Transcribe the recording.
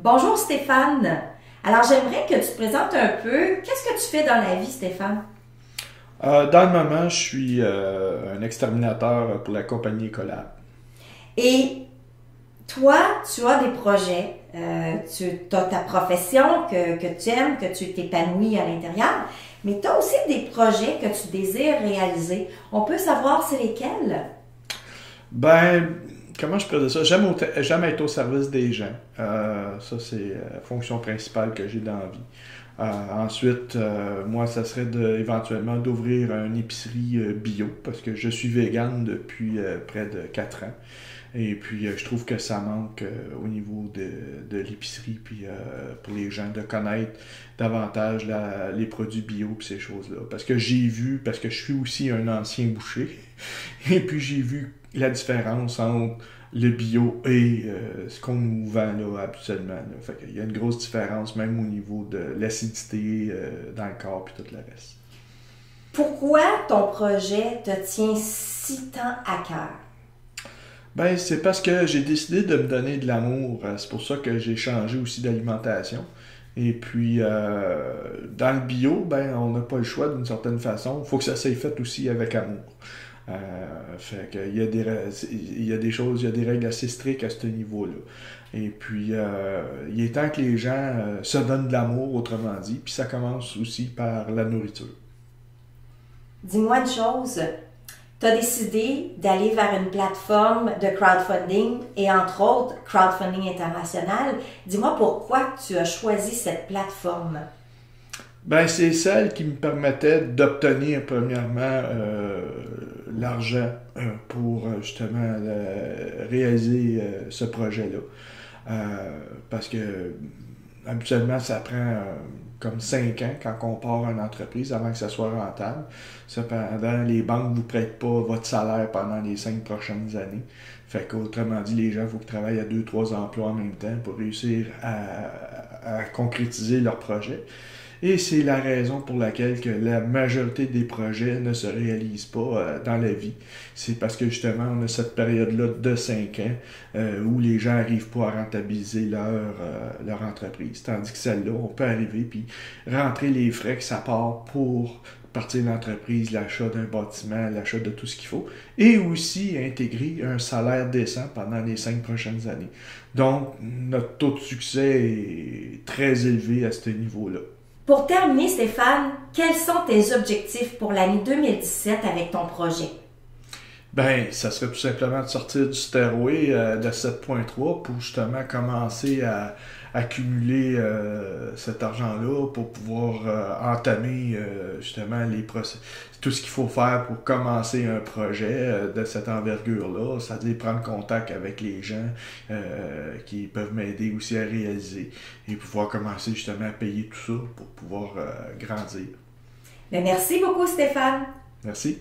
Bonjour Stéphane. Alors j'aimerais que tu te présentes un peu. Qu'est-ce que tu fais dans la vie, Stéphane? Dans le moment, je suis un exterminateur pour la compagnie Ecolab. Et toi, tu as des projets. Tu as ta profession que tu aimes, que tu t'épanouis à l'intérieur, mais tu as aussi des projets que tu désires réaliser. On peut savoir c'est lesquels? Ben, comment je pourrais dire ça? J'aime être au service des gens. Ça, c'est la fonction principale que j'ai dans la vie. Ensuite, moi, ça serait éventuellement d'ouvrir une épicerie bio parce que je suis vegan depuis près de 4 ans. Et puis, je trouve que ça manque au niveau de l'épicerie, puis pour les gens de connaître davantage les produits bio et ces choses-là. Parce que parce que je suis aussi un ancien boucher, et puis j'ai vu la différence entre le bio et ce qu'on nous vend là, habituellement. Là. Fait qu'il y a une grosse différence même au niveau de l'acidité dans le corps et tout le reste. Pourquoi ton projet te tient si tant à cœur? Ben, c'est parce que j'ai décidé de me donner de l'amour. C'est pour ça que j'ai changé aussi d'alimentation. Et puis, dans le bio, ben, on n'a pas le choix d'une certaine façon. Il faut que ça soit fait aussi avec amour. Fait que il y a des choses, il y a des règles assez strictes à ce niveau-là. Et puis, il est temps que les gens se donnent de l'amour, autrement dit. Puis ça commence aussi par la nourriture. Dis-moi une chose. Tu as décidé d'aller vers une plateforme de crowdfunding et entre autres crowdfunding international. Dis-moi pourquoi tu as choisi cette plateforme. Ben, c'est celle qui me permettait d'obtenir premièrement l'argent pour justement réaliser ce projet-là. Parce que habituellement, ça prend comme 5 ans quand on part une entreprise avant que ça soit rentable. Cependant, les banques ne vous prêtent pas votre salaire pendant les 5 prochaines années. Fait qu'autrement dit, les gens, il faut qu'ils travaillent à 2-3 emplois en même temps pour réussir à concrétiser leur projet. Et c'est la raison pour laquelle que la majorité des projets ne se réalisent pas dans la vie. C'est parce que justement, on a cette période-là de 5 ans où les gens n'arrivent pas à rentabiliser leur entreprise. Tandis que celle-là, on peut arriver puis rentrer les frais que ça part pour partir de l'entreprise, l'achat d'un bâtiment, l'achat de tout ce qu'il faut, et aussi intégrer un salaire décent pendant les 5 prochaines années. Donc, notre taux de succès est très élevé à ce niveau-là. Pour terminer, Stéphane, quels sont tes objectifs pour l'année 2017 avec ton projet? Ben, ça serait tout simplement de sortir du stairway de 7.3 pour justement commencer à accumuler cet argent-là pour pouvoir entamer justement tout ce qu'il faut faire pour commencer un projet de cette envergure-là, c'est-à-dire prendre contact avec les gens qui peuvent m'aider aussi à réaliser et pouvoir commencer justement à payer tout ça pour pouvoir grandir. Bien, merci beaucoup, Stéphane. Merci.